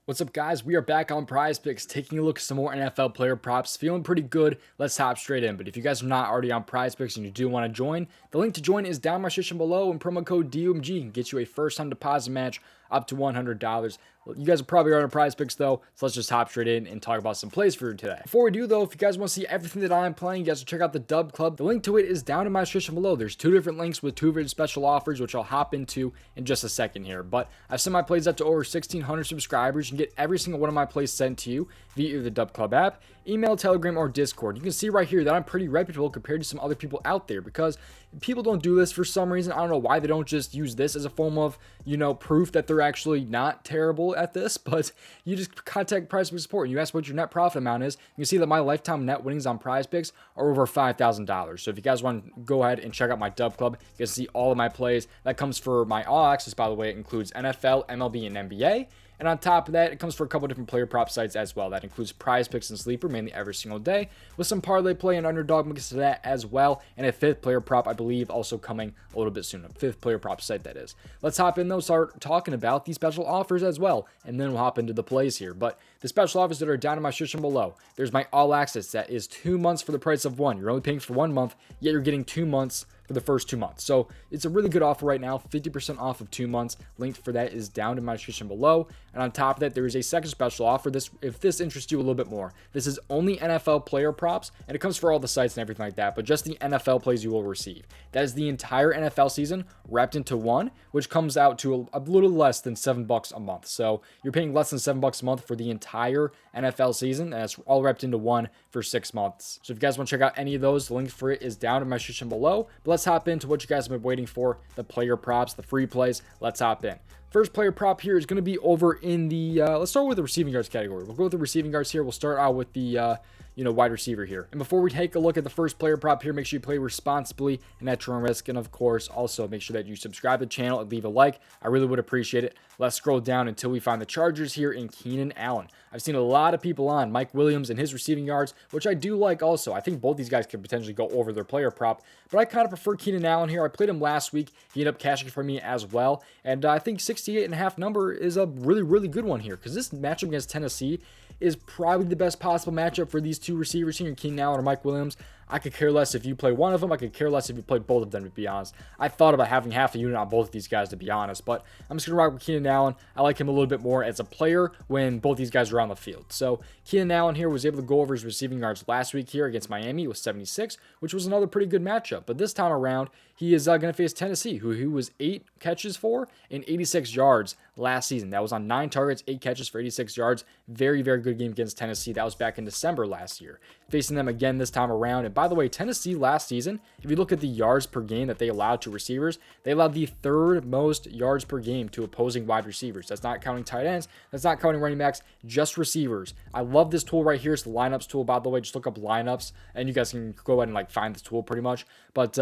What's up, guys? We are back on Prize Picks, taking a look at some more NFL player props. Feeling pretty good. Let's hop straight in. But if you guys are not already on Prize Picks and you do want to join, the link to join is down in my description below, and promo code DOMG can get you a first-time deposit match up to $100. You guys are probably already on Prize Picks though, so let's just hop straight in and talk about some plays for you today. Before we do though, if you guys want to see everything that I'm playing, you guys should check out the Dub Club. The link to it is down in my description below. There's two different links with two different special offers, which I'll hop into in just a second here. But I've sent my plays up to over 1,600 subscribers. You can get every single one of my plays sent to you via either the Dub Club app, email, Telegram, or Discord. You can see right here that I'm pretty reputable compared to some other people out there, because people don't do this for some reason. I don't know why they don't just use this as a form of, proof that they're actually not terrible at this. But you just contact Prize Picks support and you ask what your net profit amount is. You can see that my lifetime net winnings on Prize Picks are over $5,000. So if you guys want to go ahead and check out my Dub Club, you can see all of my plays. That comes for my All Access, by the way. It includes NFL, MLB, and NBA. And on top of that, it comes for a couple different player prop sites as well. That includes Prize Picks and Sleeper, mainly every single day, with some parlay play and underdog mix to that as well. And a fifth player prop, I believe, also coming a little bit soon. A fifth player prop site, that is. Let's hop in though, start talking about these special offers as well, and then we'll hop into the plays here. But the special offers that are down in my description below, there's my All Access. That is 2 months for the price of one. You're only paying for 1 month, yet you're getting 2 months for the first 2 months. So it's a really good offer right now, 50% off of 2 months. Link for that is down in my description below. And on top of that, there is a second special offer. If this interests you a little bit more, this is only NFL player props, and it comes for all the sites and everything like that, but just the NFL plays you will receive. That is the entire NFL season wrapped into one, which comes out to a little less than $7 a month. So you're paying less than $7 a month for the entire NFL season, and it's all wrapped into one for 6 months. So if you guys want to check out any of those, the link for it is down in my description below. But let's hop into what you guys have been waiting for, the player props, the free plays. Let's hop in. First player prop here is going to be over in the, let's start with the receiving yards category. We'll go with the receiving yards here. We'll start out with the, wide receiver here. And before we take a look at the first player prop here, make sure you play responsibly and at your own risk. And of course, also make sure that you subscribe to the channel and leave a like. I really would appreciate it. Let's scroll down until we find the Chargers here in Keenan Allen. I've seen a lot of people on Mike Williams and his receiving yards, which I do like also. I think both these guys could potentially go over their player prop, but I kind of prefer Keenan Allen here. I played him last week. He ended up cashing for me as well. And I think 68.5 number is a really, really good one here, because this matchup against Tennessee is probably the best possible matchup for these two receivers here, Keenan Allen or Mike Williams. I could care less if you play one of them. I could care less if you play both of them, to be honest. I thought about having half a unit on both of these guys, to be honest, but I'm just going to rock with Keenan Allen. I like him a little bit more as a player when both these guys are on the field. So Keenan Allen here was able to go over his receiving yards last week here against Miami with 76, which was another pretty good matchup. But this time around, he is going to face Tennessee, who he was 8 catches for and 86 yards last season. That was on 9 targets, 8 catches for 86 yards. Very, very good game against Tennessee. That was back in December last year. Facing them again this time around. And by the way, Tennessee last season, if you look at the yards per game that they allowed to receivers, they allowed the 3rd most yards per game to opposing wide receivers. That's not counting tight ends. That's not counting running backs, just receivers. I love this tool right here. It's the lineups tool, by the way. Just look up lineups and you guys can go ahead and find this tool pretty much. But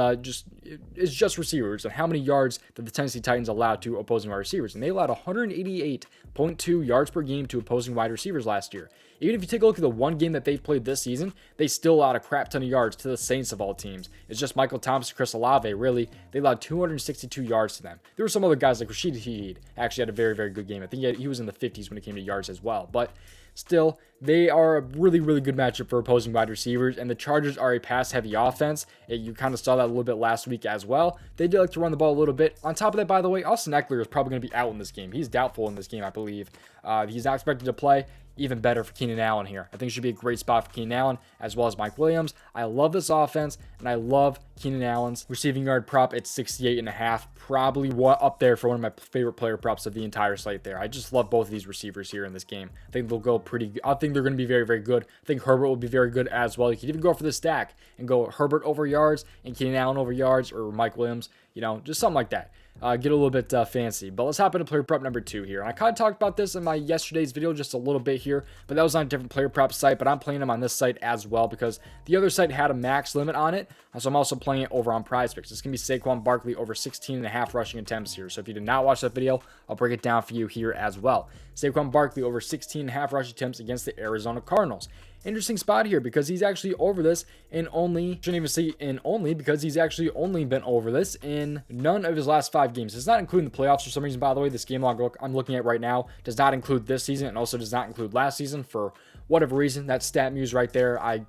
it's just receivers and how many yards that the Tennessee Titans allowed to opposing wide receivers. And they allowed 188.2 yards per game to opposing wide receivers last year. Even if you take a look at the one game that they've played this season, they still allowed a crap ton of yards to the Saints of all teams. It's just Michael Thomas, Chris Olave, really. They allowed 262 yards to them. There were some other guys like Rashid Shaheed actually had a very, very good game. I think he was in the 50s when it came to yards as well. But still, they are a really, really good matchup for opposing wide receivers, and the Chargers are a pass-heavy offense. You kind of saw that a little bit last week as well. They do like to run the ball a little bit. On top of that, by the way, Austin Eckler is probably going to be out in this game. He's doubtful in this game, I believe. He's not expected to play. Even better for Keenan Allen here. I think it should be a great spot for Keenan Allen as well as Mike Williams. I love this offense, and I love Keenan Allen's receiving yard prop at 68.5. Probably up there for one of my favorite player props of the entire slate there. I just love both of these receivers here in this game. I think they'll go pretty good. I think they're going to be very, very good. I think Herbert will be very good as well. You could even go for the stack and go Herbert over yards and Keenan Allen over yards, or Mike Williams, just something like that. Get a little bit fancy. But let's hop into player prop number 2 here. And I kind of talked about this in my yesterday's video just a little bit here, but that was on a different player prop site, but I'm playing them on this site as well because the other site had a max limit on it. So I'm also playing it over on Prize Picks. It's going to be Saquon Barkley over 16.5 rushing attempts here. So if you did not watch that video, I'll break it down for you here as well. Saquon Barkley over 16.5 rushing attempts against the Arizona Cardinals. interesting spot here because he's actually over this in only, shouldn't even say in only, because he's actually only been over this in none of his last 5 games. It's not including the playoffs for some reason, by the way. This game log I'm looking at right now does not include this season and also does not include last season for whatever reason. That Statmuse right there,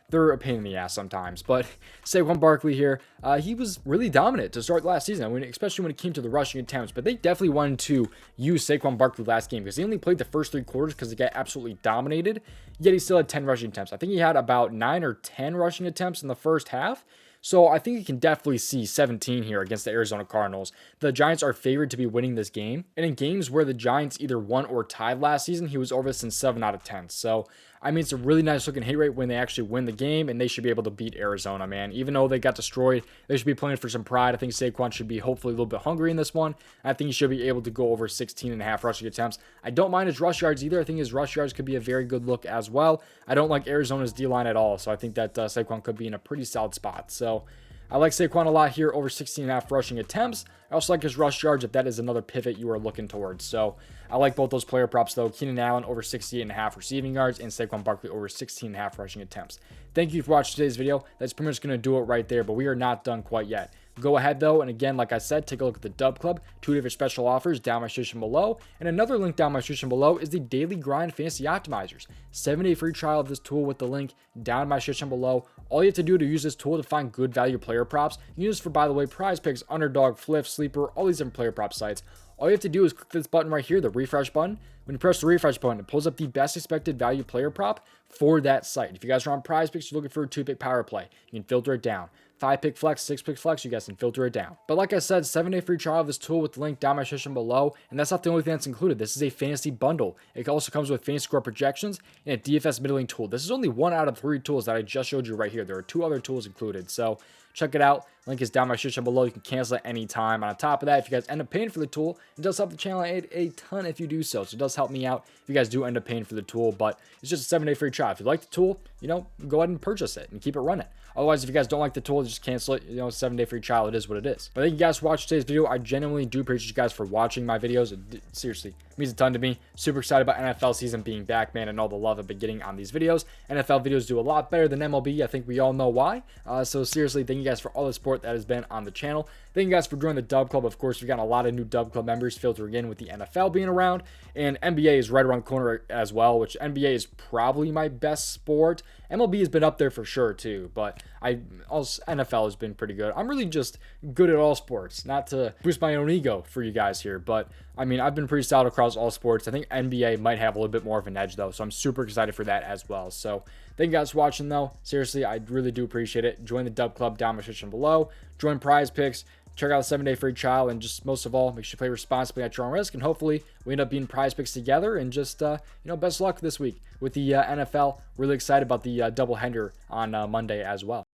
they're a pain in the ass sometimes. But Saquon Barkley here, he was really dominant to start last season, especially when it came to the rushing attempts. But they definitely wanted to use Saquon Barkley last game because he only played the first 3 quarters because he got absolutely dominated. Yet he still had 10 rushing attempts. I think he had about 9 or 10 rushing attempts in the first half. So I think you can definitely see 17 here against the Arizona Cardinals. The Giants are favored to be winning this game. And in games where the Giants either won or tied last season, he was over this in 7 out of 10. So, I mean, it's a really nice looking hit rate when they actually win the game, and they should be able to beat Arizona, man. Even though they got destroyed, they should be playing for some pride. I think Saquon should be hopefully a little bit hungry in this one. I think he should be able to go over 16.5 rushing attempts. I don't mind his rush yards either. I think his rush yards could be a very good look as well. I don't like Arizona's D-line at all, so I think that Saquon could be in a pretty solid spot. So I like Saquon a lot here, over 16.5 rushing attempts. I also like his rush yards if that is another pivot you are looking towards. So I like both those player props though. Keenan Allen over 68.5 receiving yards and Saquon Barkley over 16.5 rushing attempts. Thank you for watching today's video. That's pretty much going to do it right there, but we are not done quite yet. Go ahead though, and again, like I said, take a look at the Dub Club. 2 different special offers down my description below, and another link down my description below is the Daily Grind Fantasy Optimizers. 7-day free trial of this tool with the link down my description below. All you have to do to use this tool to find good value player props, you use this for, by the way, Prize Picks, Underdog, Flip, Sleeper, all these different player prop sites. All you have to do is click this button right here, the refresh button. When you press the refresh button, it pulls up the best expected value player prop for that site. If you guys are on Prize Picks, you're looking for a 2-pick power play, you can filter it down. 5-pick flex, 6-pick flex, you guys can filter it down. But like I said, 7-day free trial of this tool with the link down my description below. And that's not the only thing that's included. This is a fantasy bundle. It also comes with fantasy score projections and a DFS middling tool. This is only 1 out of 3 tools that I just showed you right here. There are 2 other tools included. So check it out. Link is down my description below. You can cancel at any time. On top of that, if you guys end up paying for the tool, it does help the channel a ton if you do so. So it does help me out if you guys do end up paying for the tool. But it's just a 7-day free trial. If you like the tool, go ahead and purchase it and keep it running. Otherwise, if you guys don't like the tool, just cancel it. 7-day free trial. It is what it is. But thank you guys for watching today's video. I genuinely do appreciate you guys for watching my videos. It seriously means a ton to me. Super excited about NFL season being back, man, and all the love I've been getting on these videos. NFL videos do a lot better than MLB. I think we all know why. So seriously, thank you guys for all the support that has been on the channel. Thank you guys for joining the Dub Club. Of course, we got a lot of new Dub Club members filtering in with the NFL being around, and NBA is right around the corner as well, which NBA is probably my best sport. MLB has been up there for sure too, but NFL has been pretty good. I'm really just good at all sports, not to boost my own ego for you guys here, but I mean, I've been pretty solid across all sports. I think NBA might have a little bit more of an edge though, so I'm super excited for that as well. So thank you guys for watching though. Seriously, I really do appreciate it. Join the Dub Club down in the description below. Join Prize Picks. Check out the 7-day free trial, and just most of all, make sure you play responsibly at your own risk, and hopefully we end up being Prize Picks together. And just best luck this week with the NFL. Really excited about the doubleheader on Monday as well.